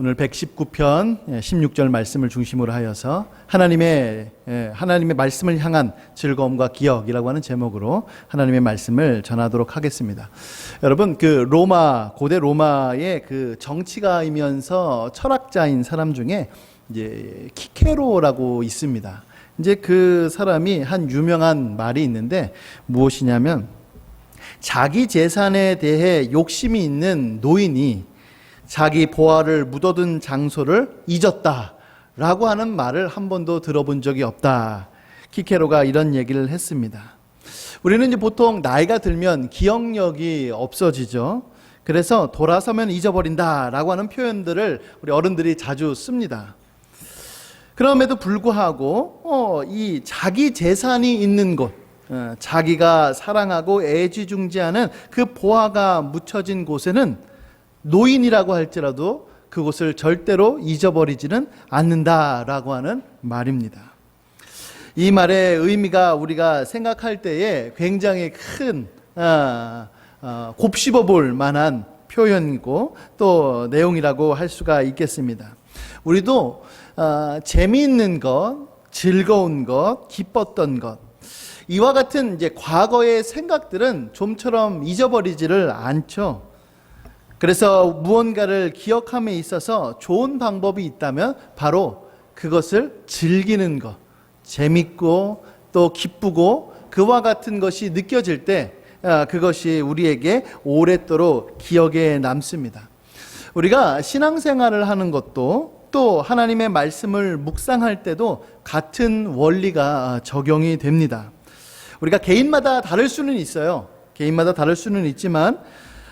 오늘 119편 16절 말씀을 중심으로 하여서 하나님의 말씀을 향한 즐거움과 기억이라고 하는 제목으로 하나님의 말씀을 전하도록 하겠습니다. 여러분, 고대 로마의 그 정치가이면서 철학자인 사람 중에 이제 키케로라고 있습니다. 이제 그 사람이 한 유명한 말이 있는데 무엇이냐면, 자기 재산에 대해 욕심이 있는 노인이 자기 보화를 묻어둔 장소를 잊었다라고 하는 말을 한 번도 들어본 적이 없다. 키케로가 이런 얘기를 했습니다. 우리는 이제 보통 나이가 들면 기억력이 없어지죠. 그래서 돌아서면 잊어버린다라고 하는 표현들을 우리 어른들이 자주 씁니다. 그럼에도 불구하고 이 자기 재산이 있는 곳, 자기가 사랑하고 애지중지하는 그 보화가 묻혀진 곳에는 노인이라고 할지라도 그곳을 절대로 잊어버리지는 않는다라고 하는 말입니다. 이 말의 의미가 우리가 생각할 때에 굉장히 큰 곱씹어 볼 만한 표현이고 또 내용이라고 할 수가 있겠습니다. 우리도 재미있는 것, 즐거운 것, 기뻤던 것, 이와 같은 이제 과거의 생각들은 좀처럼 잊어버리지를 않죠. 그래서 무언가를 기억함에 있어서 좋은 방법이 있다면 바로 그것을 즐기는 것, 재밌고 또 기쁘고 그와 같은 것이 느껴질 때 그것이 우리에게 오랫도록 기억에 남습니다. 우리가 신앙생활을 하는 것도 또 하나님의 말씀을 묵상할 때도 같은 원리가 적용이 됩니다. 우리가 개인마다 다를 수는 있어요. 개인마다 다를 수는 있지만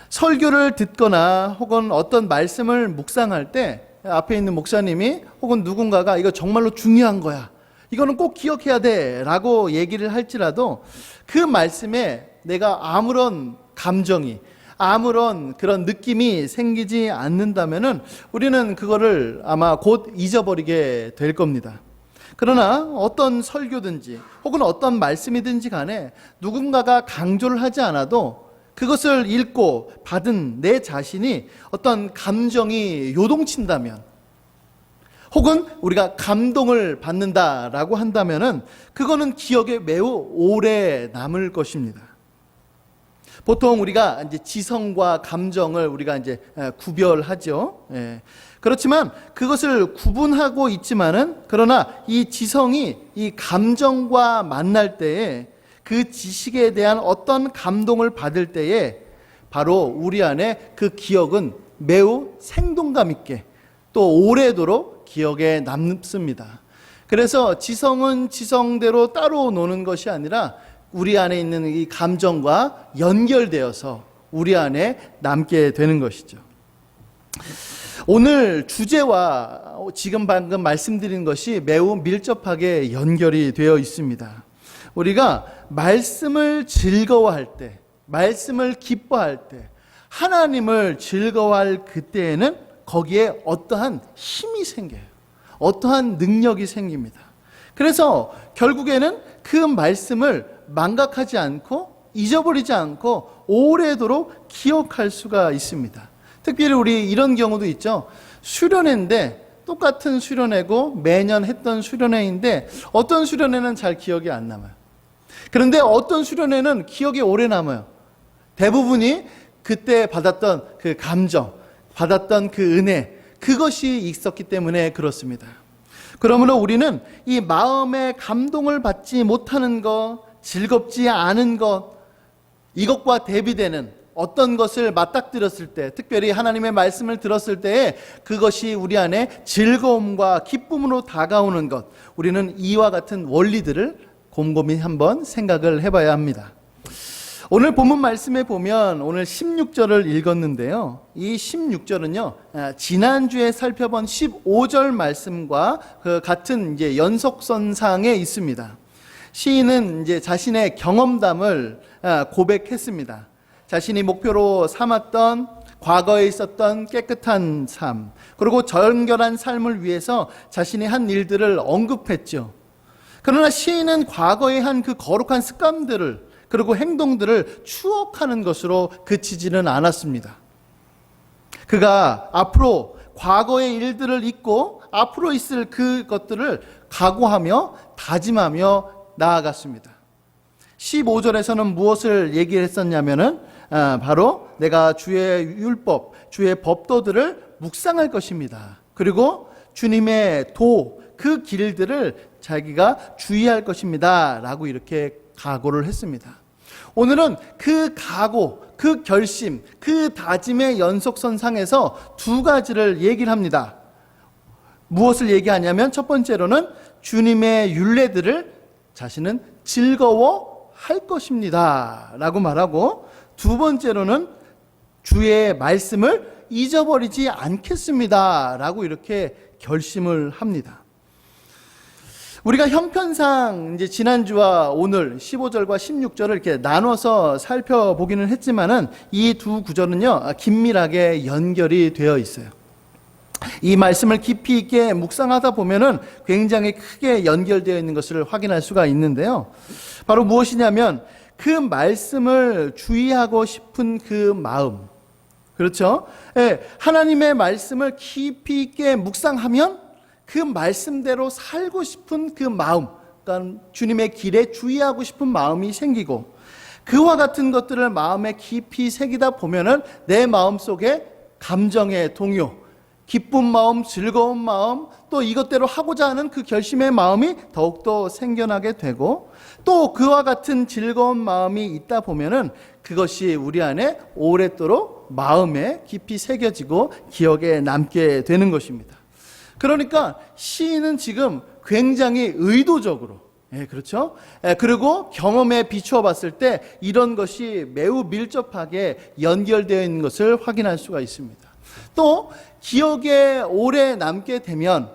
설교를 듣거나 혹은 어떤 말씀을 묵상할 때 앞에 있는 목사님이 혹은 누군가가 이거 정말로 중요한 거야, 이거는 꼭 기억해야 돼 라고 얘기를 할지라도 그 말씀에 내가 아무런 감정이, 아무런 그런 느낌이 생기지 않는다면은 우리는 그거를 아마 곧 잊어버리게 될 겁니다. 그러나 어떤 설교든지 혹은 어떤 말씀이든지 간에 누군가가 강조를 하지 않아도 그것을 읽고 받은 내 자신이 어떤 감정이 요동친다면, 혹은 우리가 감동을 받는다라고 한다면은 그거는 기억에 매우 오래 남을 것입니다. 보통 우리가 이제 지성과 감정을 우리가 이제 구별하죠. 그렇지만 그것을 구분하고 있지만은, 그러나 이 지성이 이 감정과 만날 때에 그 지식에 대한 어떤 감동을 받을 때에 바로 우리 안에 그 기억은 매우 생동감 있게 또 오래도록 기억에 남습니다. 그래서 지성은 지성대로 따로 노는 것이 아니라 우리 안에 있는 이 감정과 연결되어서 우리 안에 남게 되는 것이죠. 오늘 주제와 지금 방금 말씀드린 것이 매우 밀접하게 연결이 되어 있습니다. 우리가 말씀을 즐거워할 때, 말씀을 기뻐할 때, 하나님을 즐거워할 그때에는 거기에 어떠한 힘이 생겨요. 어떠한 능력이 생깁니다. 그래서 결국에는 그 말씀을 망각하지 않고 잊어버리지 않고 오래도록 기억할 수가 있습니다. 특별히 우리 이런 경우도 있죠. 수련회인데 똑같은 수련회고 매년 했던 수련회인데 어떤 수련회는 잘 기억이 안 남아요. 그런데 어떤 수련회는 기억이 오래 남아요. 대부분이 그때 받았던 그 감정, 받았던 그 은혜, 그것이 있었기 때문에 그렇습니다. 그러므로 우리는 이 마음의 감동을 받지 못하는 것, 즐겁지 않은 것, 이것과 대비되는 어떤 것을 맞닥뜨렸을 때, 특별히 하나님의 말씀을 들었을 때에 그것이 우리 안에 즐거움과 기쁨으로 다가오는 것, 우리는 이와 같은 원리들을 곰곰이 한번 생각을 해봐야 합니다. 오늘 본문 말씀에 보면 오늘 16절을 읽었는데요. 이 16절은요, 지난주에 살펴본 15절 말씀과 그 같은 이제 연속선상에 있습니다. 시인은 이제 자신의 경험담을 고백했습니다. 자신이 목표로 삼았던 과거에 있었던 깨끗한 삶, 그리고 정결한 삶을 위해서 자신이 한 일들을 언급했죠. 그러나 시인은 과거에 한 그 거룩한 습관들을, 그리고 행동들을 추억하는 것으로 그치지는 않았습니다. 그가 앞으로 과거의 일들을 잊고 앞으로 있을 그것들을 각오하며 다짐하며 나아갔습니다. 15절에서는 무엇을 얘기했었냐면은 바로 내가 주의 율법, 주의 법도들을 묵상할 것입니다. 그리고 주님의 그 길들을 자기가 주의할 것입니다. 라고 이렇게 각오를 했습니다. 오늘은 그 각오, 그 결심, 그 다짐의 연속선상에서 두 가지를 얘기를 합니다. 무엇을 얘기하냐면 첫 번째로는 주님의 율례들을 자신은 즐거워할 것입니다. 라고 말하고 두 번째로는 주의 말씀을 잊어버리지 않겠습니다. 라고 이렇게 결심을 합니다. 우리가 형편상 이제 지난주와 오늘 15절과 16절을 이렇게 나눠서 살펴보기는 했지만은 이 두 구절은요, 긴밀하게 연결이 되어 있어요. 이 말씀을 깊이 있게 묵상하다 보면은 굉장히 크게 연결되어 있는 것을 확인할 수가 있는데요. 바로 무엇이냐면 그 말씀을 주의하고 싶은 그 마음. 그렇죠? 예, 하나님의 말씀을 깊이 있게 묵상하면 그 말씀대로 살고 싶은 그 마음, 그러니까 주님의 길에 주의하고 싶은 마음이 생기고 그와 같은 것들을 마음에 깊이 새기다 보면은 내 마음 속에 감정의 동요, 기쁜 마음, 즐거운 마음, 또 이것대로 하고자 하는 그 결심의 마음이 더욱더 생겨나게 되고 또 그와 같은 즐거운 마음이 있다 보면은 그것이 우리 안에 오랫도록 마음에 깊이 새겨지고 기억에 남게 되는 것입니다. 그러니까 시인은 지금 굉장히 의도적으로, 그렇죠? 그리고 경험에 비추어 봤을 때 이런 것이 매우 밀접하게 연결되어 있는 것을 확인할 수가 있습니다. 또 기억에 오래 남게 되면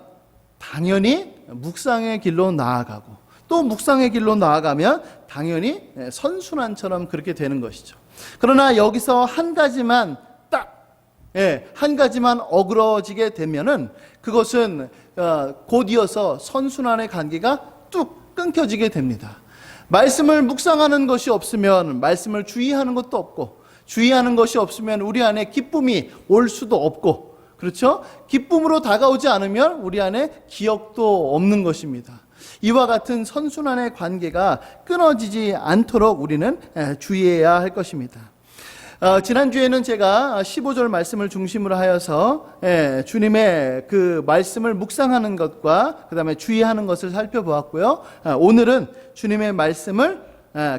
당연히 묵상의 길로 나아가고 또 묵상의 길로 나아가면 당연히 선순환처럼 그렇게 되는 것이죠. 그러나 여기서 한 가지만 한 가지만 어그러지게 되면은 그것은 곧 이어서 선순환의 관계가 뚝 끊겨지게 됩니다. 말씀을 묵상하는 것이 없으면 말씀을 주의하는 것도 없고 주의하는 것이 없으면 우리 안에 기쁨이 올 수도 없고 그렇죠? 기쁨으로 다가오지 않으면 우리 안에 기억도 없는 것입니다. 이와 같은 선순환의 관계가 끊어지지 않도록 우리는 주의해야 할 것입니다. 지난주에는 제가 15절 말씀을 중심으로 하여서 주님의 그 말씀을 묵상하는 것과 그 다음에 주의하는 것을 살펴보았고요. 오늘은 주님의 말씀을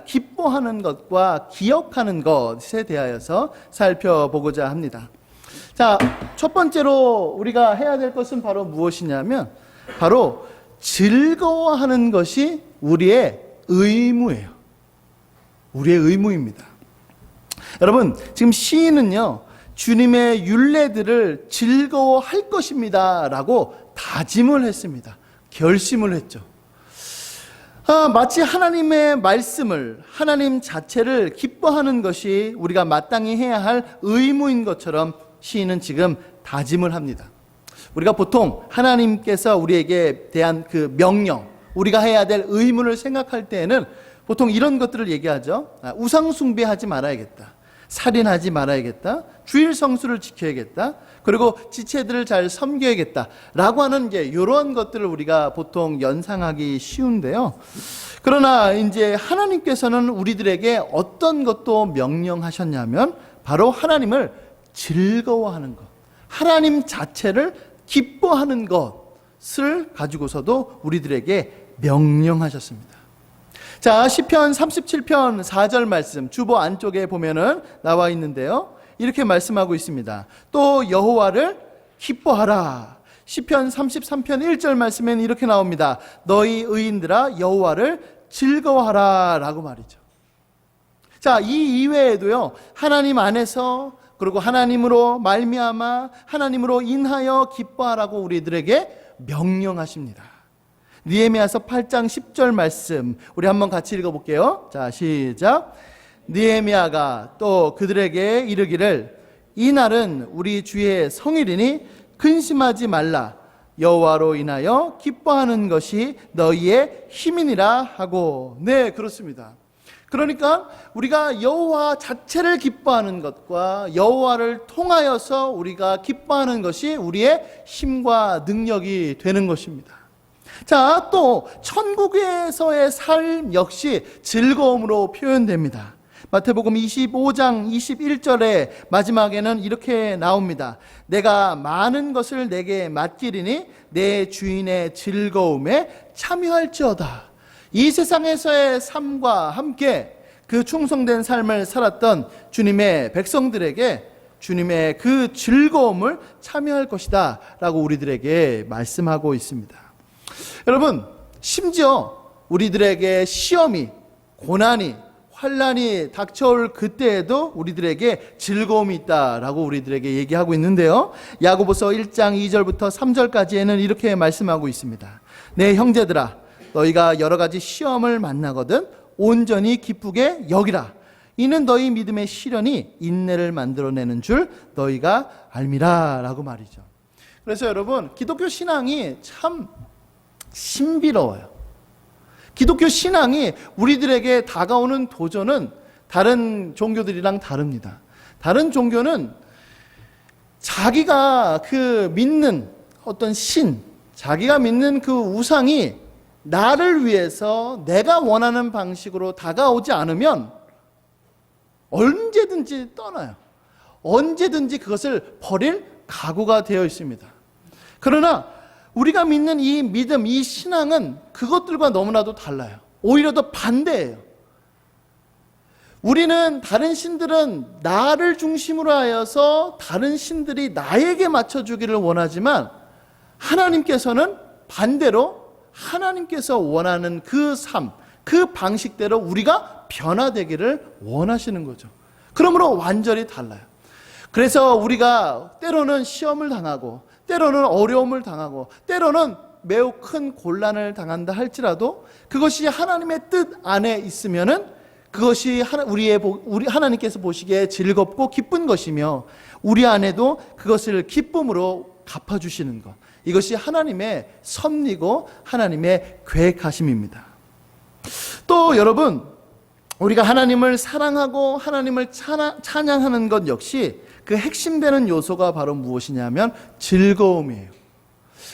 기뻐하는 것과 기억하는 것에 대하여서 살펴보고자 합니다. 자, 첫 번째로 우리가 해야 될 것은 바로 무엇이냐면 바로 즐거워하는 것이 우리의 의무예요. 우리의 의무입니다. 여러분, 지금 시인은요, 주님의 율례들을 즐거워할 것입니다 라고 다짐을 했습니다. 결심을 했죠. 마치 하나님의 말씀을, 하나님 자체를 기뻐하는 것이 우리가 마땅히 해야 할 의무인 것처럼 시인은 지금 다짐을 합니다. 우리가 보통 하나님께서 우리에게 대한 그 명령, 우리가 해야 될 의무를 생각할 때에는 보통 이런 것들을 얘기하죠. 우상 숭배하지 말아야겠다. 살인하지 말아야겠다. 주일 성수를 지켜야겠다. 그리고 지체들을 잘 섬겨야겠다. 라고 하는 이런 것들을 우리가 보통 연상하기 쉬운데요. 그러나 이제 하나님께서는 우리들에게 어떤 것도 명령하셨냐면 바로 하나님을 즐거워하는 것, 하나님 자체를 기뻐하는 것을 가지고서도 우리들에게 명령하셨습니다. 자, 시편 37편 4절 말씀 주보 안쪽에 보면은 나와 있는데요. 이렇게 말씀하고 있습니다. 또 여호와를 기뻐하라. 시편 33편 1절 말씀에는 이렇게 나옵니다. 너희 의인들아 여호와를 즐거워하라 라고 말이죠. 자, 이 이외에도요. 하나님 안에서 그리고 하나님으로 말미암아 하나님으로 인하여 기뻐하라고 우리들에게 명령하십니다. 느헤미야서 8장 10절 말씀 우리 한번 같이 읽어볼게요. 자, 시작. 느헤미야가 또 그들에게 이르기를 이 날은 우리 주의 성일이니 근심하지 말라. 여호와로 인하여 기뻐하는 것이 너희의 힘이니라 하고. 네, 그렇습니다. 그러니까 우리가 여호와 자체를 기뻐하는 것과 여호와를 통하여서 우리가 기뻐하는 것이 우리의 힘과 능력이 되는 것입니다. 자, 또 천국에서의 삶 역시 즐거움으로 표현됩니다. 마태복음 25장 21절의 마지막에는 이렇게 나옵니다. 내가 많은 것을 내게 맡기리니 내 주인의 즐거움에 참여할지어다. 이 세상에서의 삶과 함께 그 충성된 삶을 살았던 주님의 백성들에게 주님의 그 즐거움을 참여할 것이다 라고 우리들에게 말씀하고 있습니다. 여러분, 심지어 우리들에게 시험이, 고난이, 환난이 닥쳐올 그때에도 우리들에게 즐거움이 있다라고 우리들에게 얘기하고 있는데요. 야고보서 1장 2절부터 3절까지에는 이렇게 말씀하고 있습니다. 내 형제들아, 너희가 여러 가지 시험을 만나거든 온전히 기쁘게 여기라. 이는 너희 믿음의 시련이 인내를 만들어내는 줄 너희가 알미라 라고 말이죠. 그래서 여러분, 기독교 신앙이 참 신비로워요. 기독교 신앙이 우리들에게 다가오는 도전은 다른 종교들이랑 다릅니다. 다른 종교는 자기가 그 믿는 어떤 신, 자기가 믿는 그 우상이 나를 위해서 내가 원하는 방식으로 다가오지 않으면 언제든지 떠나요. 언제든지 그것을 버릴 각오가 되어 있습니다. 그러나 우리가 믿는 이 믿음, 이 신앙은 그것들과 너무나도 달라요. 오히려 더 반대예요. 우리는 다른 신들은 나를 중심으로 하여서 다른 신들이 나에게 맞춰주기를 원하지만 하나님께서는 반대로 하나님께서 원하는 그 삶, 그 방식대로 우리가 변화되기를 원하시는 거죠. 그러므로 완전히 달라요. 그래서 우리가 때로는 시험을 당하고 때로는 어려움을 당하고 때로는 매우 큰 곤란을 당한다 할지라도 그것이 하나님의 뜻 안에 있으면은 그것이 우리 하나님께서 보시기에 즐겁고 기쁜 것이며 우리 안에도 그것을 기쁨으로 갚아주시는 것, 이것이 하나님의 섭리고 하나님의 계획하심입니다. 또 여러분, 우리가 하나님을 사랑하고 하나님을 찬양하는 것 역시 그 핵심되는 요소가 바로 무엇이냐면 즐거움이에요.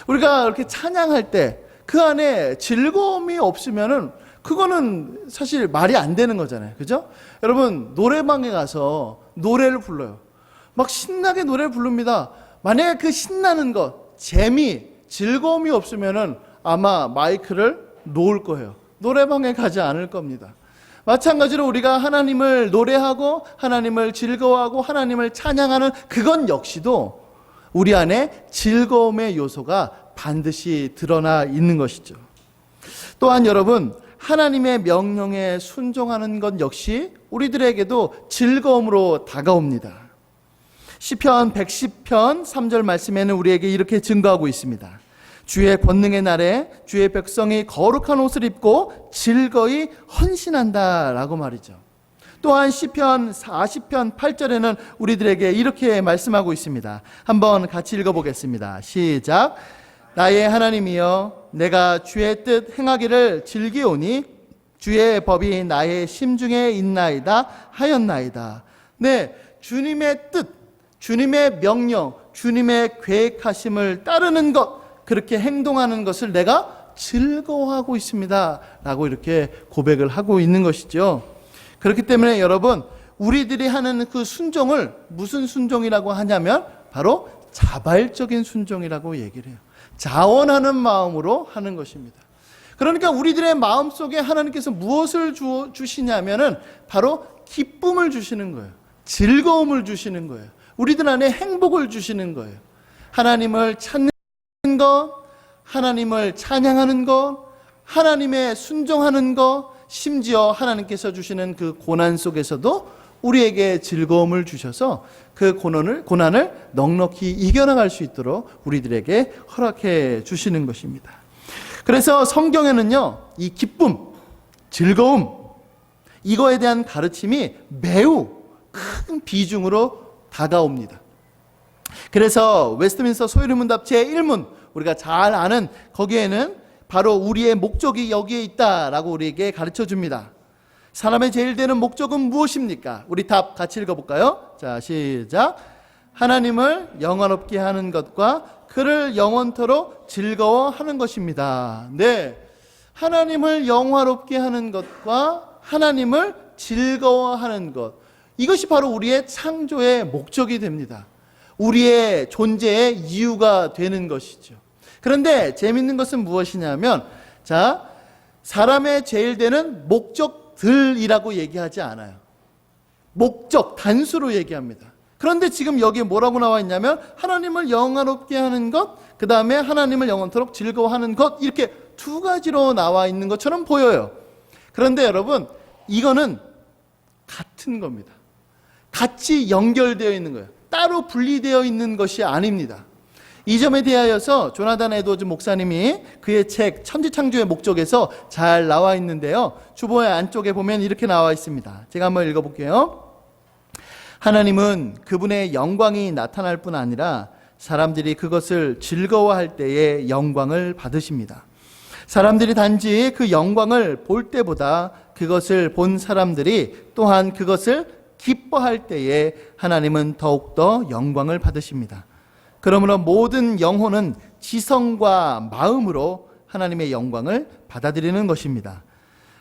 우리가 이렇게 찬양할 때 그 안에 즐거움이 없으면은 그거는 사실 말이 안 되는 거잖아요. 그죠? 여러분, 노래방에 가서 노래를 불러요. 막 신나게 노래를 부릅니다. 만약에 그 신나는 것, 재미, 즐거움이 없으면은 아마 마이크를 놓을 거예요. 노래방에 가지 않을 겁니다. 마찬가지로 우리가 하나님을 노래하고 하나님을 즐거워하고 하나님을 찬양하는 그건 역시도 우리 안에 즐거움의 요소가 반드시 드러나 있는 것이죠. 또한 여러분, 하나님의 명령에 순종하는 것 역시 우리들에게도 즐거움으로 다가옵니다. 시편 110편 3절 말씀에는 우리에게 이렇게 증거하고 있습니다. 주의 권능의 날에 주의 백성이 거룩한 옷을 입고 즐거이 헌신한다 라고 말이죠. 또한 시편 40편 8절에는 우리들에게 이렇게 말씀하고 있습니다. 한번 같이 읽어보겠습니다. 시작. 나의 하나님이여, 내가 주의 뜻 행하기를 즐기오니 주의 법이 나의 심중에 있나이다 하였나이다. 네, 주님의 뜻, 주님의 명령, 주님의 계획하심을 따르는 것, 그렇게 행동하는 것을 내가 즐거워하고 있습니다 라고 이렇게 고백을 하고 있는 것이죠. 그렇기 때문에 여러분, 우리들이 하는 그 순종을 무슨 순종이라고 하냐면 바로 자발적인 순종이라고 얘기를 해요. 자원하는 마음으로 하는 것입니다. 그러니까 우리들의 마음속에 하나님께서 무엇을 주시냐면은 바로 기쁨을 주시는 거예요. 즐거움을 주시는 거예요. 우리들 안에 행복을 주시는 거예요. 하나님을 찾는 것, 하나님을 찬양하는 것, 하나님의 순종하는 것, 심지어 하나님께서 주시는 그 고난 속에서도 우리에게 즐거움을 주셔서 그 고난을 넉넉히 이겨나갈 수 있도록 우리들에게 허락해 주시는 것입니다. 그래서 성경에는요, 이 기쁨, 즐거움, 이거에 대한 가르침이 매우 큰 비중으로 다가옵니다. 그래서 웨스트민스터 소유문답 제1문, 우리가 잘 아는 거기에는 바로 우리의 목적이 여기에 있다라고 우리에게 가르쳐 줍니다. 사람의 제일 되는 목적은 무엇입니까? 우리 답 같이 읽어볼까요? 자, 시작. 하나님을 영화롭게 하는 것과 그를 영원토록 즐거워하는 것입니다. 네, 하나님을 영화롭게 하는 것과 하나님을 즐거워하는 것, 이것이 바로 우리의 창조의 목적이 됩니다. 우리의 존재의 이유가 되는 것이죠. 그런데 재밌는 것은 무엇이냐면, 자, 사람의 제일 되는 목적들이라고 얘기하지 않아요. 목적, 단수로 얘기합니다. 그런데 지금 여기에 뭐라고 나와 있냐면 하나님을 영화롭게 하는 것, 그 다음에 하나님을 영원토록 즐거워하는 것, 이렇게 두 가지로 나와 있는 것처럼 보여요. 그런데 여러분, 이거는 같은 겁니다. 같이 연결되어 있는 거예요. 따로 분리되어 있는 것이 아닙니다. 이 점에 대하여서 조나단 에드워즈 목사님이 그의 책 천지창조의 목적에서 잘 나와 있는데요, 주보의 안쪽에 보면 이렇게 나와 있습니다. 제가 한번 읽어볼게요. 하나님은 그분의 영광이 나타날 뿐 아니라 사람들이 그것을 즐거워할 때에 영광을 받으십니다. 사람들이 단지 그 영광을 볼 때보다 그것을 본 사람들이 또한 그것을 기뻐할 때에 하나님은 더욱더 영광을 받으십니다. 그러므로 모든 영혼은 지성과 마음으로 하나님의 영광을 받아들이는 것입니다.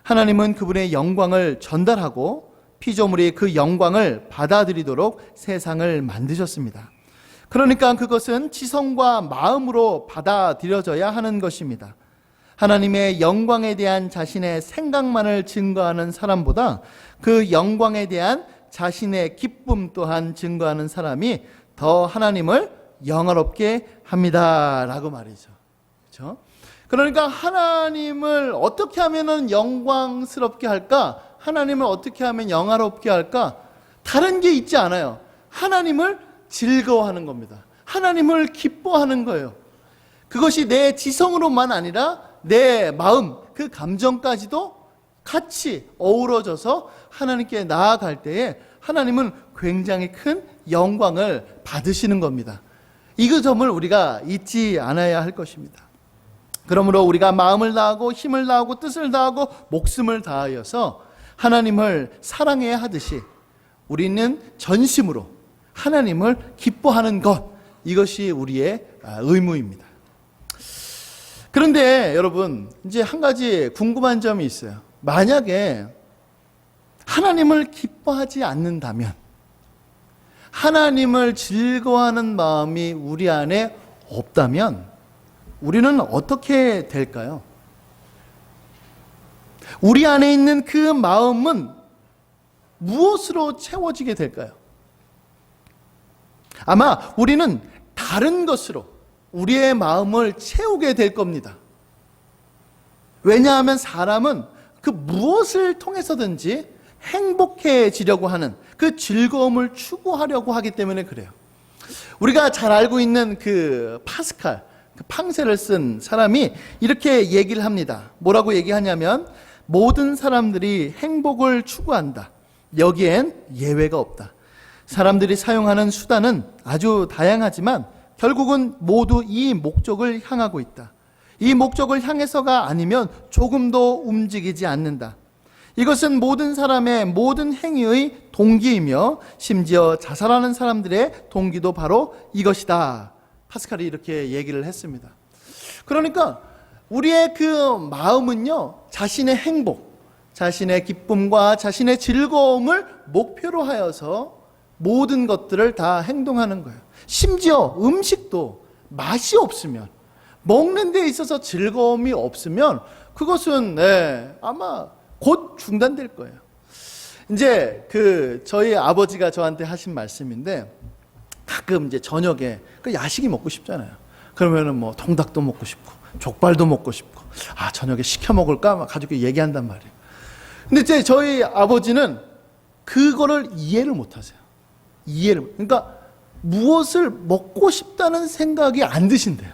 하나님은 그분의 영광을 전달하고 피조물이 그 영광을 받아들이도록 세상을 만드셨습니다. 그러니까 그것은 지성과 마음으로 받아들여져야 하는 것입니다. 하나님의 영광에 대한 자신의 생각만을 증거하는 사람보다 그 영광에 대한 자신의 기쁨 또한 증거하는 사람이 더 하나님을 영화롭게 합니다. 라고 말이죠. 그렇죠? 그러니까 하나님을 어떻게 하면 영광스럽게 할까? 하나님을 어떻게 하면 영화롭게 할까? 다른 게 있지 않아요. 하나님을 즐거워하는 겁니다. 하나님을 기뻐하는 거예요. 그것이 내 지성으로만 아니라 내 마음, 그 감정까지도 같이 어우러져서 하나님께 나아갈 때에 하나님은 굉장히 큰 영광을 받으시는 겁니다. 이 점을 우리가 잊지 않아야 할 것입니다. 그러므로 우리가 마음을 다하고 힘을 다하고 뜻을 다하고 목숨을 다하여서 하나님을 사랑해야 하듯이 우리는 전심으로 하나님을 기뻐하는 것, 이것이 우리의 의무입니다. 그런데 여러분, 이제 한 가지 궁금한 점이 있어요. 만약에 하나님을 기뻐하지 않는다면, 하나님을 즐거워하는 마음이 우리 안에 없다면 우리는 어떻게 될까요? 우리 안에 있는 그 마음은 무엇으로 채워지게 될까요? 아마 우리는 다른 것으로 우리의 마음을 채우게 될 겁니다. 왜냐하면 사람은 그 무엇을 통해서든지 행복해지려고 하는 그 즐거움을 추구하려고 하기 때문에 그래요. 우리가 잘 알고 있는 그 파스칼, 그 팡세를 쓴 사람이 이렇게 얘기를 합니다. 뭐라고 얘기하냐면, 모든 사람들이 행복을 추구한다. 여기엔 예외가 없다. 사람들이 사용하는 수단은 아주 다양하지만 결국은 모두 이 목적을 향하고 있다. 이 목적을 향해서가 아니면 조금도 움직이지 않는다. 이것은 모든 사람의 모든 행위의 동기이며 심지어 자살하는 사람들의 동기도 바로 이것이다. 파스칼이 이렇게 얘기를 했습니다. 그러니까 우리의 그 마음은요, 자신의 행복, 자신의 기쁨과 자신의 즐거움을 목표로 하여서 모든 것들을 다 행동하는 거예요. 심지어 음식도 맛이 없으면, 먹는 데 있어서 즐거움이 없으면 그것은 아마 곧 중단될 거예요. 이제 저희 아버지가 저한테 하신 말씀인데, 가끔 이제 저녁에 그 야식이 먹고 싶잖아요. 그러면은 뭐 통닭도 먹고 싶고 족발도 먹고 싶고, 저녁에 시켜 먹을까 막 가족이 얘기한단 말이에요. 근데 이제 저희 아버지는 그거를 이해를 못 하세요. 그러니까 무엇을 먹고 싶다는 생각이 안 드신대요.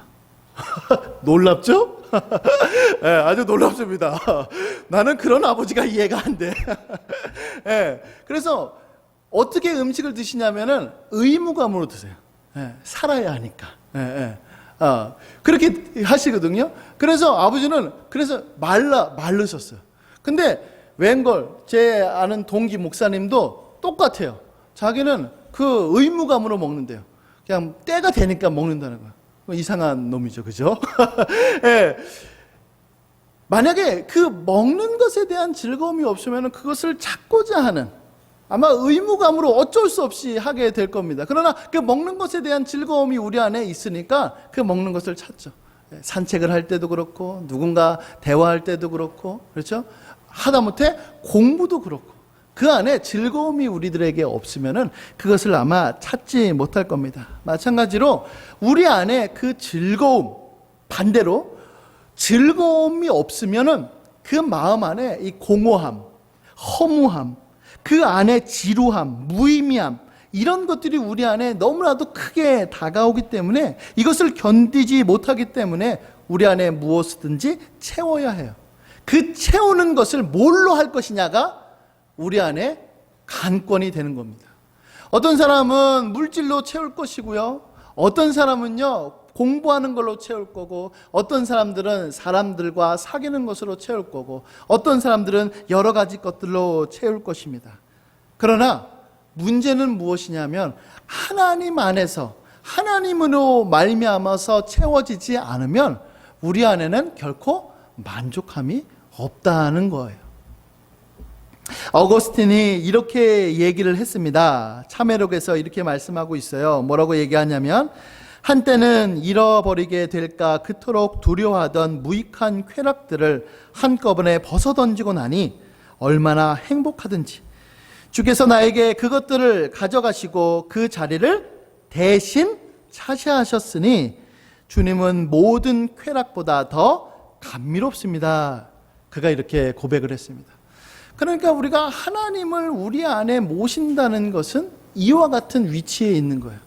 놀랍죠? 네, 아주 놀랍습니다. 나는 그런 아버지가 이해가 안 돼. 네, 그래서 어떻게 음식을 드시냐면은 의무감으로 드세요. 네, 살아야 하니까. 그렇게 하시거든요. 그래서 아버지는 말르셨어요. 근데 웬걸 제 아는 동기 목사님도 똑같아요. 자기는 그 의무감으로 먹는데요. 그냥 때가 되니까 먹는다는 거예요. 이상한 놈이죠, 그죠? 예. 만약에 그 먹는 것에 대한 즐거움이 없으면 그것을 찾고자 하는, 아마 의무감으로 어쩔 수 없이 하게 될 겁니다. 그러나 그 먹는 것에 대한 즐거움이 우리 안에 있으니까 그 먹는 것을 찾죠. 산책을 할 때도 그렇고, 누군가 대화할 때도 그렇고, 그렇죠? 하다못해 공부도 그렇고, 그 안에 즐거움이 우리들에게 없으면은 그것을 아마 찾지 못할 겁니다. 마찬가지로 우리 안에 그 즐거움, 반대로 즐거움이 없으면은 그 마음 안에 이 공허함, 허무함, 그 안에 지루함, 무의미함, 이런 것들이 우리 안에 너무나도 크게 다가오기 때문에, 이것을 견디지 못하기 때문에 우리 안에 무엇이든지 채워야 해요. 그 채우는 것을 뭘로 할 것이냐가 우리 안에 관건이 되는 겁니다. 어떤 사람은 물질로 채울 것이고요, 어떤 사람은요 공부하는 걸로 채울 거고, 어떤 사람들은 사람들과 사귀는 것으로 채울 거고, 어떤 사람들은 여러 가지 것들로 채울 것입니다. 그러나 문제는 무엇이냐면, 하나님 안에서, 하나님으로 말미암아서 채워지지 않으면 우리 안에는 결코 만족함이 없다는 거예요. 어거스틴이 이렇게 얘기를 했습니다. 참회록에서 이렇게 말씀하고 있어요. 뭐라고 얘기하냐면, 한때는 잃어버리게 될까 그토록 두려워하던 무익한 쾌락들을 한꺼번에 벗어던지고 나니 얼마나 행복하든지, 주께서 나에게 그것들을 가져가시고 그 자리를 대신 차지하셨으니 주님은 모든 쾌락보다 더 감미롭습니다. 그가 이렇게 고백을 했습니다. 그러니까 우리가 하나님을 우리 안에 모신다는 것은 이와 같은 위치에 있는 거예요.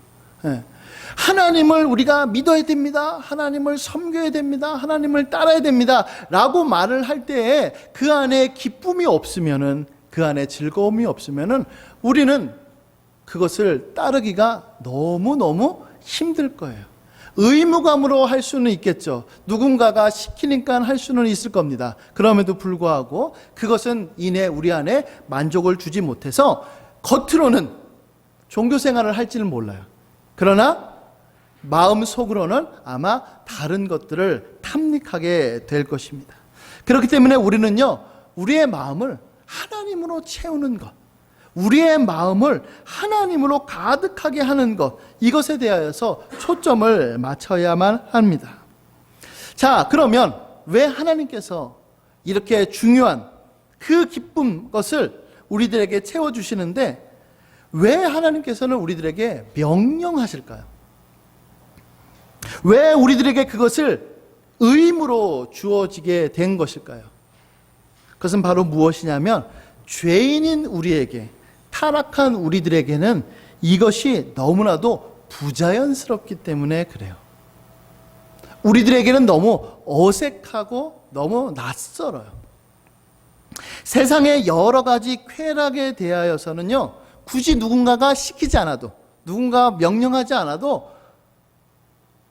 하나님을 우리가 믿어야 됩니다, 하나님을 섬겨야 됩니다, 하나님을 따라야 됩니다 라고 말을 할 때에 그 안에 기쁨이 없으면은, 그 안에 즐거움이 없으면은 우리는 그것을 따르기가 너무너무 힘들 거예요. 의무감으로 할 수는 있겠죠. 누군가가 시키니까 할 수는 있을 겁니다. 그럼에도 불구하고 그것은 이내 우리 안에 만족을 주지 못해서 겉으로는 종교 생활을 할지는 몰라요. 그러나 마음속으로는 아마 다른 것들을 탐닉하게 될 것입니다. 그렇기 때문에 우리는요, 우리의 마음을 하나님으로 채우는 것, 우리의 마음을 하나님으로 가득하게 하는 것, 이것에 대하여서 초점을 맞춰야만 합니다. 자, 그러면 왜 하나님께서 이렇게 중요한 그 기쁨 것을 우리들에게 채워주시는데, 왜 하나님께서는 우리들에게 명령하실까요? 왜 우리들에게 그것을 의무로 주어지게 된 것일까요? 그것은 바로 무엇이냐면, 죄인인 우리에게, 타락한 우리들에게는 이것이 너무나도 부자연스럽기 때문에 그래요. 우리들에게는 너무 어색하고 너무 낯설어요. 세상의 여러 가지 쾌락에 대하여서는요, 굳이 누군가가 시키지 않아도, 누군가 명령하지 않아도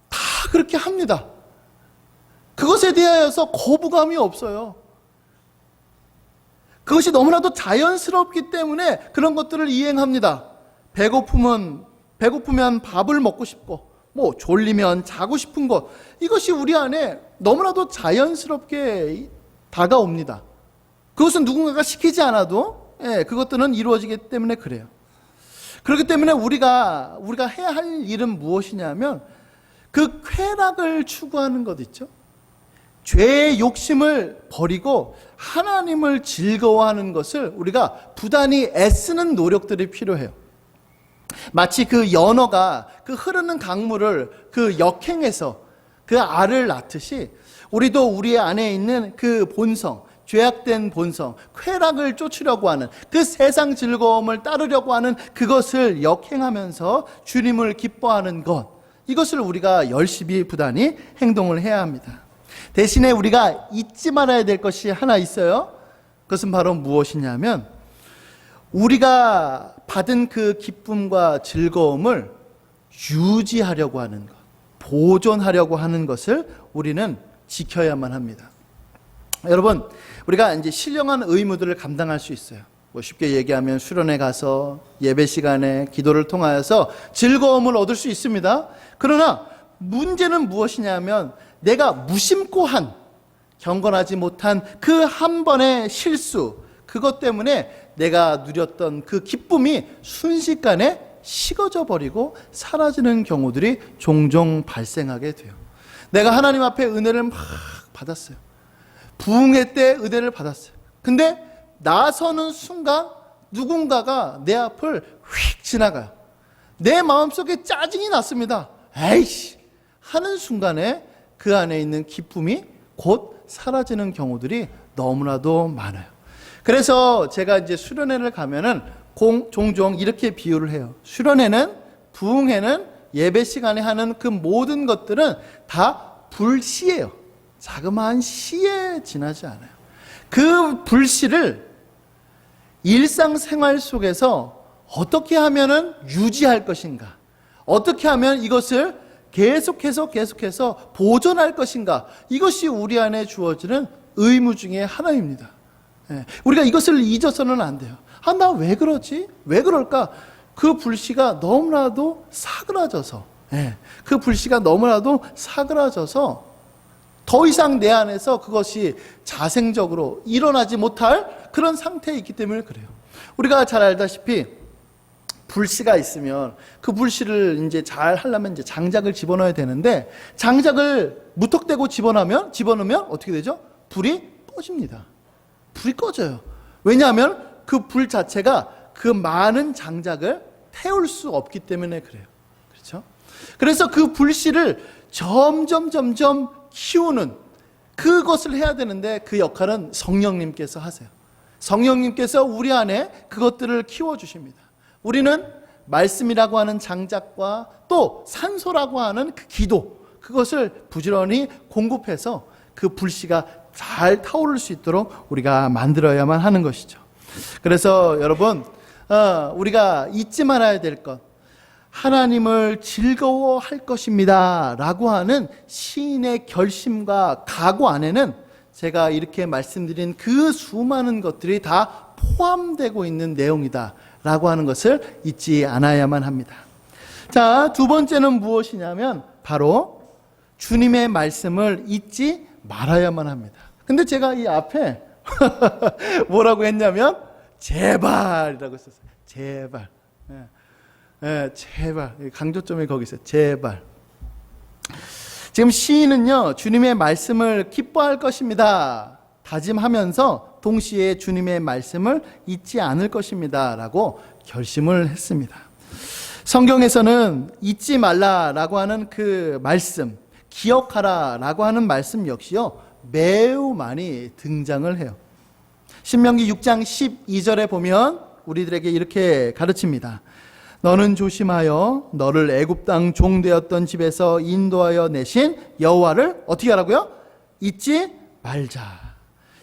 다 그렇게 합니다. 그것에 대하여서 거부감이 없어요. 그것이 너무나도 자연스럽기 때문에 그런 것들을 이행합니다. 배고프면 밥을 먹고 싶고, 졸리면 자고 싶은 것, 이것이 우리 안에 너무나도 자연스럽게 다가옵니다. 그것은 누군가가 시키지 않아도 그것들은 이루어지기 때문에 그래요. 그렇기 때문에 우리가 해야 할 일은 무엇이냐면, 그 쾌락을 추구하는 것 있죠. 죄의 욕심을 버리고 하나님을 즐거워하는 것을 우리가 부단히 애쓰는 노력들이 필요해요. 마치 그 연어가 그 흐르는 강물을 그 역행해서 그 알을 낳듯이, 우리도 우리 안에 있는 그 본성, 죄악된 본성, 쾌락을 쫓으려고 하는, 그 세상 즐거움을 따르려고 하는 그것을 역행하면서 주님을 기뻐하는 것, 이것을 우리가 열심히 부단히 행동을 해야 합니다. 대신에 우리가 잊지 말아야 될 것이 하나 있어요. 그것은 바로 무엇이냐면, 우리가 받은 그 기쁨과 즐거움을 유지하려고 하는 것, 보존하려고 하는 것을 우리는 지켜야만 합니다. 여러분, 우리가 이제 신령한 의무들을 감당할 수 있어요. 뭐 쉽게 얘기하면 수련회 가서 예배 시간에 기도를 통하여서 즐거움을 얻을 수 있습니다. 그러나 문제는 무엇이냐면 내가 무심코 한, 경건하지 못한 그 한 번의 실수, 그것 때문에 내가 누렸던 그 기쁨이 순식간에 식어져 버리고 사라지는 경우들이 종종 발생하게 돼요. 내가 하나님 앞에 은혜를 막 받았어요. 부흥회 때 은혜를 받았어요. 근데 나서는 순간 누군가가 내 앞을 휙 지나가요. 내 마음속에 짜증이 났습니다. 에이씨 하는 순간에 그 안에 있는 기쁨이 곧 사라지는 경우들이 너무나도 많아요. 그래서 제가 이제 수련회를 가면은 종종 이렇게 비유를 해요. 수련회는, 부흥회는, 예배 시간에 하는 그 모든 것들은 다 불씨예요. 자그마한 씨에 지나지 않아요. 그 불씨를 일상생활 속에서 어떻게 하면은 유지할 것인가, 어떻게 하면 이것을 계속해서 보존할 것인가, 이것이 우리 안에 주어지는 의무 중에 하나입니다. 우리가 이것을 잊어서는 안 돼요. 나 왜 그러지? 왜 그럴까? 그 불씨가 너무나도 사그라져서, 그 불씨가 너무나도 사그라져서 더 이상 내 안에서 그것이 자생적으로 일어나지 못할 그런 상태에 있기 때문에 그래요. 우리가 잘 알다시피 불씨가 있으면 그 불씨를 이제 잘 하려면 이제 장작을 집어넣어야 되는데, 장작을 무턱대고 집어넣으면 어떻게 되죠? 불이 꺼집니다. 불이 꺼져요. 왜냐하면 그 불 자체가 그 많은 장작을 태울 수 없기 때문에 그래요. 그렇죠? 그래서 그 불씨를 점점 키우는 그것을 해야 되는데, 그 역할은 성령님께서 하세요. 성령님께서 우리 안에 그것들을 키워주십니다. 우리는 말씀이라고 하는 장작과 또 산소라고 하는 그 기도, 그것을 부지런히 공급해서 그 불씨가 잘 타오를 수 있도록 우리가 만들어야만 하는 것이죠. 그래서 여러분, 우리가 잊지 말아야 될 것, 하나님을 즐거워할 것입니다 라고 하는 시인의 결심과 각오 안에는 제가 이렇게 말씀드린 그 수많은 것들이 다 포함되고 있는 내용이다 라고 하는 것을 잊지 않아야만 합니다. 자, 두 번째는 무엇이냐면 바로 주님의 말씀을 잊지 말아야만 합니다. 근데 제가 이 앞에 뭐라고 했냐면 제발이라고 썼어요. 제발. 제발. 강조점이 거기 있어요. 제발. 지금 시인은요, 주님의 말씀을 기뻐할 것입니다 다짐하면서 동시에 주님의 말씀을 잊지 않을 것입니다 라고 결심을 했습니다. 성경에서는 잊지 말라라고 하는 그 말씀, 기억하라라고 하는 말씀 역시요 매우 많이 등장을 해요. 신명기 6장 12절에 보면 우리들에게 이렇게 가르칩니다. 너는 조심하여 너를 애굽 땅 종되었던 집에서 인도하여 내신 여호와를 어떻게 하라고요? 잊지 말자.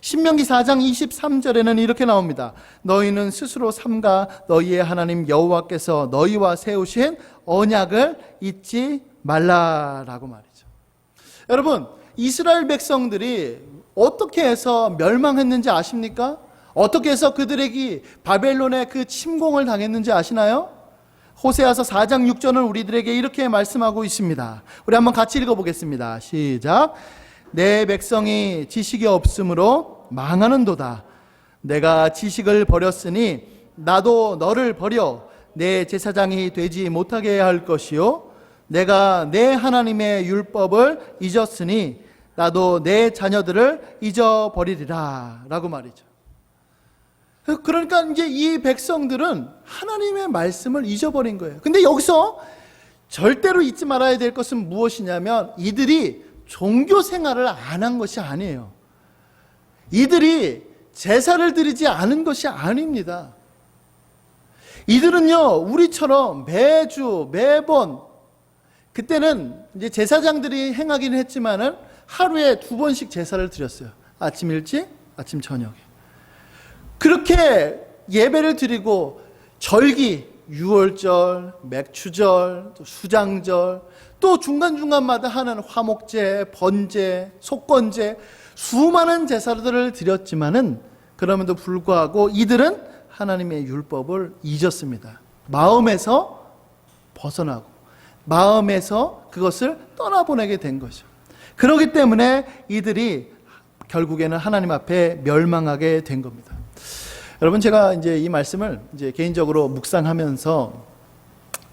신명기 4장 23절에는 이렇게 나옵니다. 너희는 스스로 삼가 너희의 하나님 여호와께서 너희와 세우신 언약을 잊지 말라라고 말이죠. 여러분, 이스라엘 백성들이 어떻게 해서 멸망했는지 아십니까? 어떻게 해서 그들에게 바벨론의 그 침공을 당했는지 아시나요? 호세아서 4장 6절은 우리들에게 이렇게 말씀하고 있습니다. 우리 한번 같이 읽어보겠습니다. 시작. 내 백성이 지식이 없으므로 망하는도다. 내가 지식을 버렸으니 나도 너를 버려 내 제사장이 되지 못하게 할 것이요, 내가 내 하나님의 율법을 잊었으니 나도 내 자녀들을 잊어버리리라 라고 말이죠. 그러니까 이제 이 백성들은 하나님의 말씀을 잊어버린 거예요. 근데 여기서 절대로 잊지 말아야 될 것은 무엇이냐면 이들이 종교 생활을 안 한 것이 아니에요. 이들이 제사를 드리지 않은 것이 아닙니다. 이들은요, 우리처럼 매주 매번, 그때는 이제 제사장들이 행하긴 했지만은 하루에 2번씩 제사를 드렸어요. 아침 일찍, 아침 저녁에. 그렇게 예배를 드리고 절기, 유월절, 맥추절, 또 수장절, 또 중간중간마다 하는 화목제, 번제, 속건제, 수많은 제사들을 드렸지만은 그럼에도 불구하고 이들은 하나님의 율법을 잊었습니다. 마음에서 벗어나고 마음에서 그것을 떠나보내게 된 거죠. 그렇기 때문에 이들이 결국에는 하나님 앞에 멸망하게 된 겁니다. 여러분, 제가 이제 이 말씀을 이제 개인적으로 묵상하면서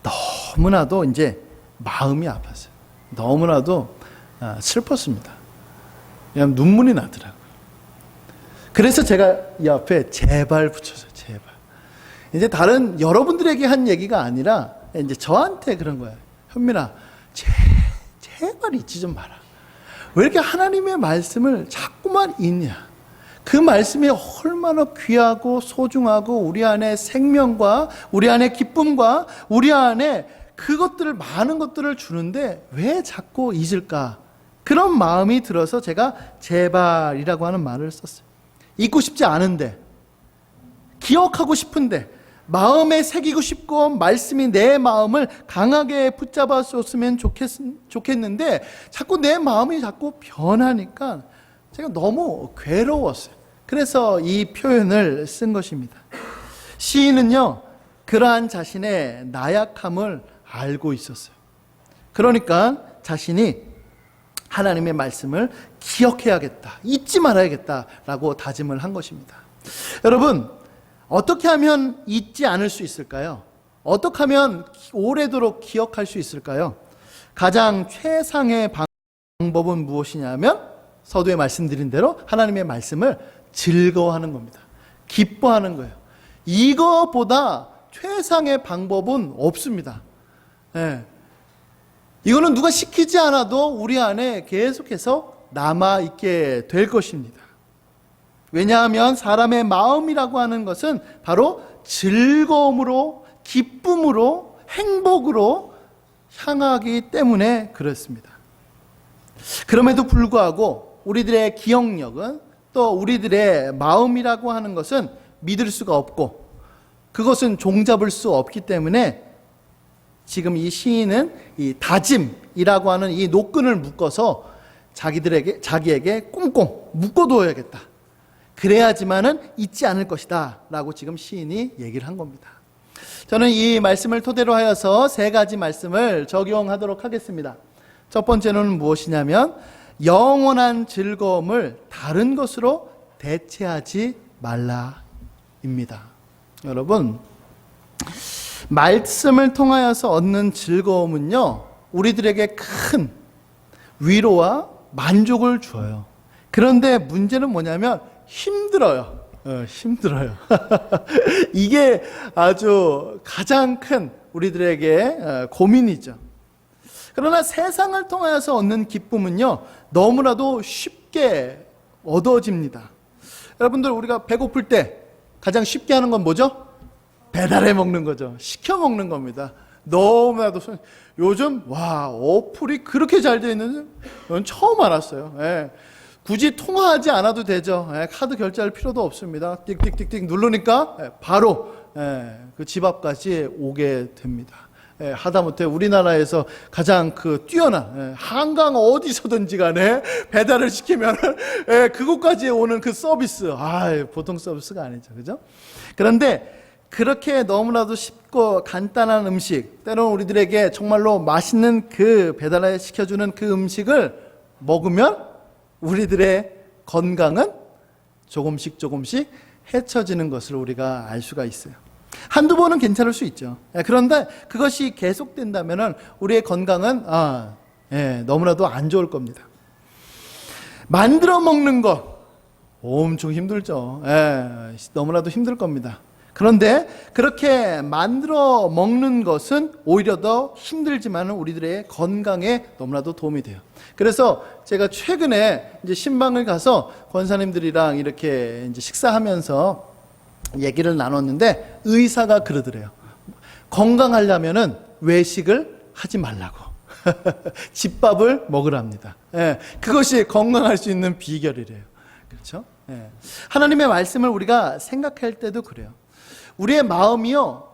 너무나도 이제 마음이 아팠어요. 너무나도 슬펐습니다. 그냥 눈물이 나더라고요. 그래서 제가 이 앞에 제발 붙였어요. 제발. 이제 다른 여러분들에게 한 얘기가 아니라 이제 저한테 그런 거예요. 현민아, 제발 잊지 좀 마라. 왜 이렇게 하나님의 말씀을 자꾸만 잊냐? 그 말씀이 얼마나 귀하고 소중하고 우리 안에 생명과 우리 안에 기쁨과 우리 안에 그것들을 많은 것들을 주는데 왜 자꾸 잊을까? 그런 마음이 들어서 제가 제발이라고 하는 말을 썼어요. 잊고 싶지 않은데, 기억하고 싶은데, 마음에 새기고 싶고 말씀이 내 마음을 강하게 붙잡아 줬으면 좋겠는데 자꾸 내 마음이 자꾸 변하니까 제가 너무 괴로웠어요. 그래서 이 표현을 쓴 것입니다. 시인은요, 그러한 자신의 나약함을 알고 있었어요. 그러니까 자신이 하나님의 말씀을 기억해야겠다, 잊지 말아야겠다라고 다짐을 한 것입니다. 여러분, 어떻게 하면 잊지 않을 수 있을까요? 어떻게 하면 오래도록 기억할 수 있을까요? 가장 최상의 방법은 무엇이냐면 서두에 말씀드린 대로 하나님의 말씀을 즐거워하는 겁니다. 기뻐하는 거예요. 이거보다 최상의 방법은 없습니다. 네. 이거는 누가 시키지 않아도 우리 안에 계속해서 남아있게 될 것입니다. 왜냐하면 사람의 마음이라고 하는 것은 바로 즐거움으로, 기쁨으로, 행복으로 향하기 때문에 그렇습니다. 그럼에도 불구하고 우리들의 기억력은, 또 우리들의 마음이라고 하는 것은 믿을 수가 없고 그것은 종잡을 수 없기 때문에 지금 이 시인은 이 다짐이라고 하는 이 노끈을 묶어서 자기에게 꽁꽁 묶어둬야겠다. 그래야지만은 잊지 않을 것이다 라고 지금 시인이 얘기를 한 겁니다. 저는 이 말씀을 토대로 하여서 세 가지 말씀을 적용하도록 하겠습니다. 첫 번째는 무엇이냐면 영원한 즐거움을 다른 것으로 대체하지 말라입니다. 여러분, 말씀을 통하여서 얻는 즐거움은요, 우리들에게 큰 위로와 만족을 줘요. 그런데 문제는 뭐냐면 힘들어요. 힘들어요. 이게 아주 가장 큰 우리들에게 고민이죠. 그러나 세상을 통하여서 얻는 기쁨은요, 너무나도 쉽게 얻어집니다. 여러분들, 우리가 배고플 때 가장 쉽게 하는 건 뭐죠? 배달해 먹는 거죠. 시켜 먹는 겁니다. 너무나도 요즘 어플이 그렇게 잘 되어 있는지 저는 처음 알았어요. 예. 굳이 통화하지 않아도 되죠. 예. 카드 결제할 필요도 없습니다. 띡띡띡띡 누르니까 바로 그 집 앞까지 오게 됩니다. 하다못해 우리나라에서 가장 뛰어난 한강 어디서든지 간에 배달을 시키면 그곳까지 오는 그 서비스, 보통 서비스가 아니죠, 그죠? 그런데 그렇게 너무나도 쉽고 간단한 음식, 때로는 우리들에게 정말로 맛있는 그 배달을 시켜주는 그 음식을 먹으면 우리들의 건강은 조금씩 해쳐지는 것을 우리가 알 수가 있어요. 한두 번은 괜찮을 수 있죠. 그런데 그것이 계속된다면 우리의 건강은 너무나도 안 좋을 겁니다. 만들어 먹는 것 엄청 힘들죠. 너무나도 힘들 겁니다. 그런데 그렇게 만들어 먹는 것은 오히려 더 힘들지만 우리들의 건강에 너무나도 도움이 돼요. 그래서 제가 최근에 이제 신방을 가서 권사님들이랑 이렇게 이제 식사하면서 얘기를 나눴는데 의사가 그러더래요. 건강하려면은 외식을 하지 말라고. 집밥을 먹으랍니다. 그것이 건강할 수 있는 비결이래요. 그렇죠? 하나님의 말씀을 우리가 생각할 때도 그래요. 우리의 마음이요,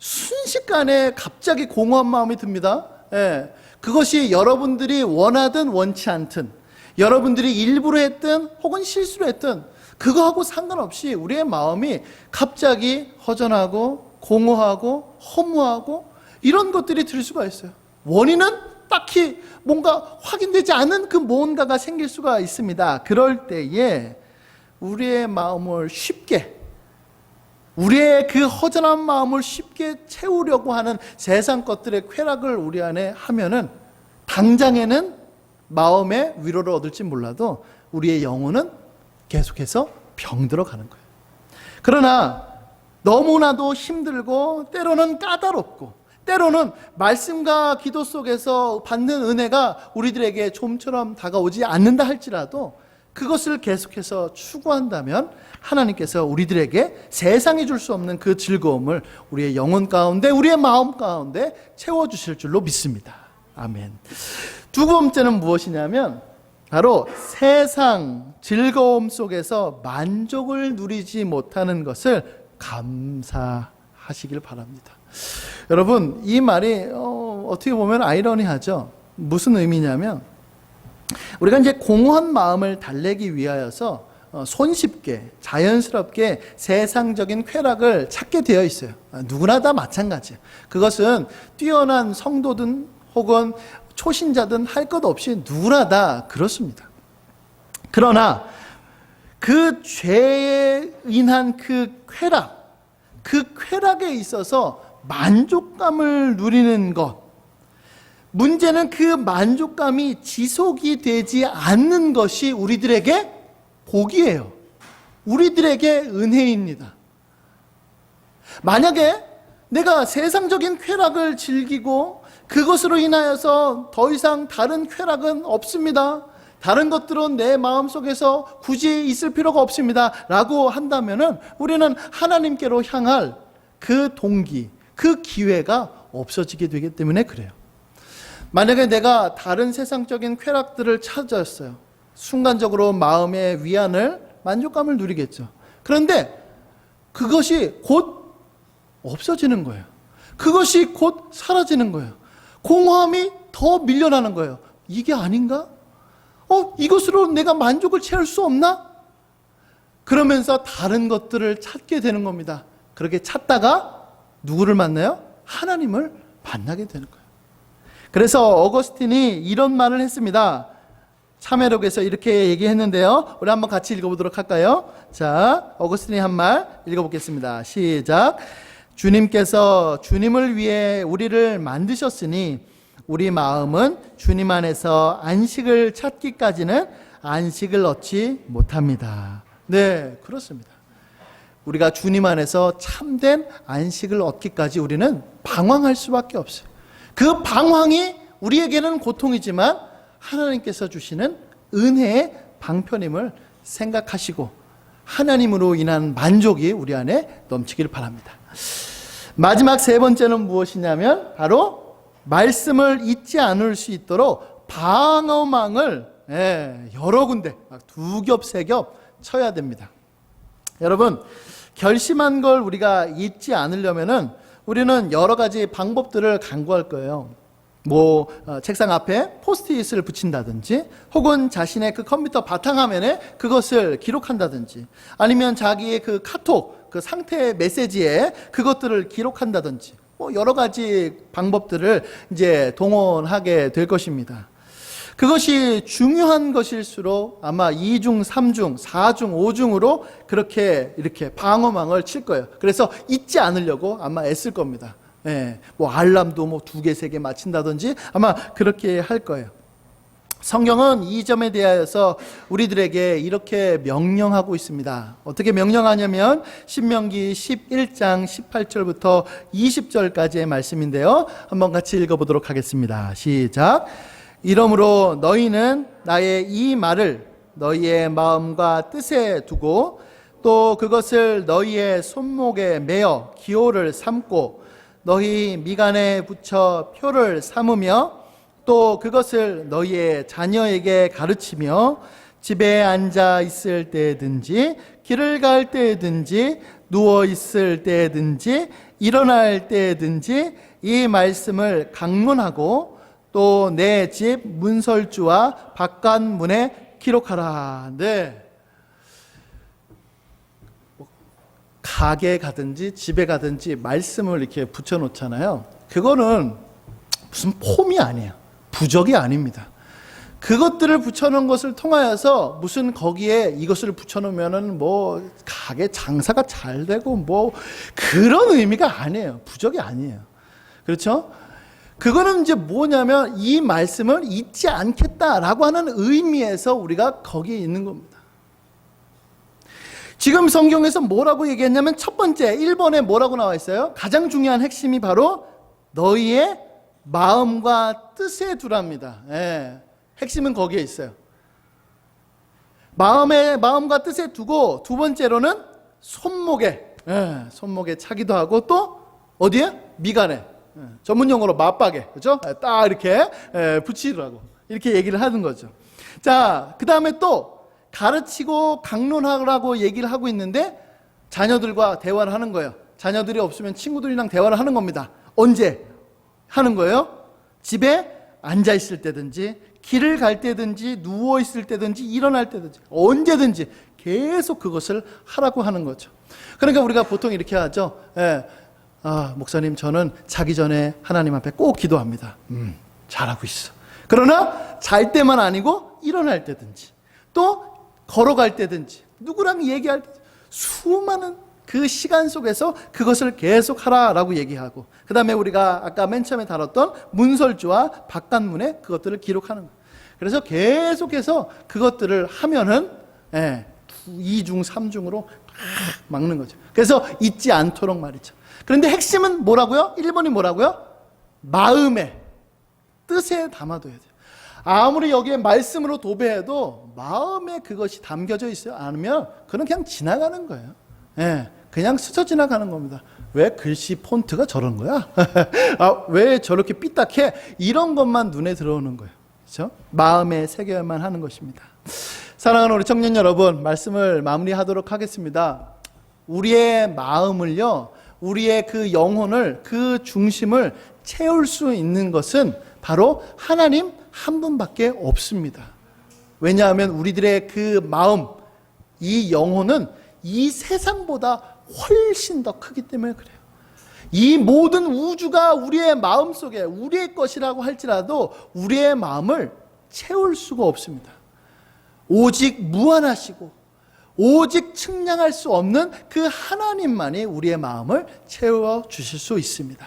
순식간에 갑자기 공허한 마음이 듭니다. 예. 그것이 여러분들이 원하든 원치 않든, 여러분들이 일부러 했든 혹은 실수로 했든 그거하고 상관없이 우리의 마음이 갑자기 허전하고 공허하고 허무하고 이런 것들이 들 수가 있어요. 원인은 딱히 뭔가 확인되지 않은 그 뭔가가 생길 수가 있습니다. 그럴 때에 우리의 마음을 쉽게, 우리의 그 허전한 마음을 쉽게 채우려고 하는 세상 것들의 쾌락을 우리 안에 하면은 당장에는 마음의 위로를 얻을지 몰라도 우리의 영혼은 계속해서 병들어 가는 거예요. 그러나 너무나도 힘들고 때로는 까다롭고 때로는 말씀과 기도 속에서 받는 은혜가 우리들에게 좀처럼 다가오지 않는다 할지라도 그것을 계속해서 추구한다면 하나님께서 우리들에게 세상이 줄 수 없는 그 즐거움을 우리의 영혼 가운데, 우리의 마음 가운데 채워주실 줄로 믿습니다. 아멘. 두 번째는 무엇이냐면 바로 세상 즐거움 속에서 만족을 누리지 못하는 것을 감사하시길 바랍니다. 여러분, 이 말이 어떻게 보면 아이러니하죠. 무슨 의미냐면 우리가 이제 공허한 마음을 달래기 위하여서 손쉽게 자연스럽게 세상적인 쾌락을 찾게 되어 있어요. 누구나 다 마찬가지예요. 그것은 뛰어난 성도든 혹은 초신자든 할 것 없이 누구나 다 그렇습니다. 그러나 그 죄에 인한 그 쾌락에 있어서 만족감을 누리는 것, 문제는 그 만족감이 지속이 되지 않는 것이 우리들에게 복이에요. 우리들에게 은혜입니다. 만약에 내가 세상적인 쾌락을 즐기고 그것으로 인하여서 더 이상 다른 쾌락은 없습니다, 다른 것들은 내 마음속에서 굳이 있을 필요가 없습니다 라고 한다면은 우리는 하나님께로 향할 그 동기, 그 기회가 없어지게 되기 때문에 그래요. 만약에 내가 다른 세상적인 쾌락들을 찾았어요. 순간적으로 마음의 위안을, 만족감을 누리겠죠. 그런데 그것이 곧 없어지는 거예요. 그것이 곧 사라지는 거예요. 공허함이 더 밀려나는 거예요. 이게 아닌가? 이것으로 내가 만족을 채울 수 없나? 그러면서 다른 것들을 찾게 되는 겁니다. 그렇게 찾다가 누구를 만나요? 하나님을 만나게 되는 거예요. 그래서 어거스틴이 이런 말을 했습니다. 참회록에서 이렇게 얘기했는데요. 우리 한번 같이 읽어보도록 할까요? 자, 어거스틴이 한 말 읽어보겠습니다. 시작. 주님께서 주님을 위해 우리를 만드셨으니 우리 마음은 주님 안에서 안식을 찾기까지는 안식을 얻지 못합니다. 네, 그렇습니다. 우리가 주님 안에서 참된 안식을 얻기까지 우리는 방황할 수밖에 없어요. 그 방황이 우리에게는 고통이지만 하나님께서 주시는 은혜의 방편임을 생각하시고 하나님으로 인한 만족이 우리 안에 넘치길 바랍니다. 마지막 세 번째는 무엇이냐면 바로 말씀을 잊지 않을 수 있도록 방어망을 여러 군데 두 겹, 세 겹 쳐야 됩니다. 여러분, 결심한 걸 우리가 잊지 않으려면은 우리는 여러 가지 방법들을 강구할 거예요. 책상 앞에 포스트잇을 붙인다든지 혹은 자신의 그 컴퓨터 바탕화면에 그것을 기록한다든지 아니면 자기의 그 카톡, 그 상태 메시지에 그것들을 기록한다든지 여러 가지 방법들을 이제 동원하게 될 것입니다. 그것이 중요한 것일수록 아마 2중, 3중, 4중, 5중으로 이렇게 방어망을 칠 거예요. 그래서 잊지 않으려고 아마 애쓸 겁니다. 알람도 2개, 3개 맞춘다든지 아마 그렇게 할 거예요. 성경은 이 점에 대하여서 우리들에게 이렇게 명령하고 있습니다. 어떻게 명령하냐면 신명기 11장 18절부터 20절까지의 말씀인데요. 한번 같이 읽어보도록 하겠습니다. 시작. 이러므로 너희는 나의 이 말을 너희의 마음과 뜻에 두고 또 그것을 너희의 손목에 매어 기호를 삼고 너희 미간에 붙여 표를 삼으며 또 그것을 너희의 자녀에게 가르치며 집에 앉아 있을 때든지 길을 갈 때든지 누워 있을 때든지 일어날 때든지 이 말씀을 강론하고 또 내 집 문설주와 바깥문에 기록하라. 네. 가게 가든지 집에 가든지 말씀을 이렇게 붙여놓잖아요. 그거는 무슨 폼이 아니에요. 부적이 아닙니다. 그것들을 붙여놓은 것을 통하여서 무슨 거기에 이것을 붙여놓으면은 뭐 가게 장사가 잘 되고 뭐 그런 의미가 아니에요. 부적이 아니에요. 그렇죠? 그거는 이제 뭐냐면 이 말씀을 잊지 않겠다라고 하는 의미에서 우리가 거기에 있는 겁니다. 지금 성경에서 뭐라고 얘기했냐면 첫 번째 1번에 뭐라고 나와 있어요? 가장 중요한 핵심이 바로 너희의 마음과 뜻에 두랍니다. 예, 핵심은 거기에 있어요. 마음과 뜻에 두고 두 번째로는 손목에, 손목에 차기도 하고 또 어디에? 미간에. 전문 용어로 맞박에, 그렇죠? 딱 이렇게 붙이라고 이렇게 얘기를 하는 거죠. 자, 그 다음에 또 가르치고 강론하라고 얘기를 하고 있는데 자녀들과 대화를 하는 거예요. 자녀들이 없으면 친구들이랑 대화를 하는 겁니다. 언제 하는 거예요? 집에 앉아 있을 때든지 길을 갈 때든지 누워 있을 때든지 일어날 때든지 언제든지 계속 그것을 하라고 하는 거죠. 그러니까 우리가 보통 이렇게 하죠. 목사님 저는 자기 전에 하나님 앞에 꼭 기도합니다. 잘하고 있어. 그러나 잘 때만 아니고 일어날 때든지 또 걸어갈 때든지 누구랑 얘기할 때 수많은 그 시간 속에서 그것을 계속 하라라고 얘기하고 그 다음에 우리가 아까 맨 처음에 다뤘던 문설주와 바깥문에 그것들을 기록하는 거예요. 그래서 계속해서 그것들을 하면은 2중 3중으로 막는 거죠. 그래서 잊지 않도록 말이죠. 그런데 핵심은 뭐라고요? 1번이 뭐라고요? 마음에 뜻에 담아둬야 돼요. 아무리 여기에 말씀으로 도배해도 마음에 그것이 담겨져 있어요. 않으면 그건 그냥 지나가는 거예요. 그냥 스쳐 지나가는 겁니다. 왜 글씨 폰트가 저런 거야? 왜 저렇게 삐딱해? 이런 것만 눈에 들어오는 거예요. 그렇죠? 마음에 새겨야만 하는 것입니다. 사랑하는 우리 청년 여러분, 말씀을 마무리하도록 하겠습니다. 우리의 마음을요, 우리의 그 영혼을, 그 중심을 채울 수 있는 것은 바로 하나님 한 분밖에 없습니다. 왜냐하면 우리들의 그 마음, 이 영혼은 이 세상보다 훨씬 더 크기 때문에 그래요. 이 모든 우주가 우리의 마음 속에 우리의 것이라고 할지라도 우리의 마음을 채울 수가 없습니다. 오직 무한하시고 오직 측량할 수 없는 그 하나님만이 우리의 마음을 채워주실 수 있습니다.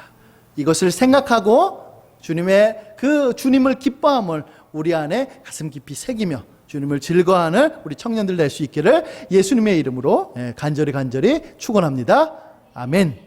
이것을 생각하고 주님을 기뻐함을 우리 안에 가슴 깊이 새기며 주님을 즐거워하는 우리 청년들 될 수 있기를 예수님의 이름으로 간절히 축원합니다. 아멘.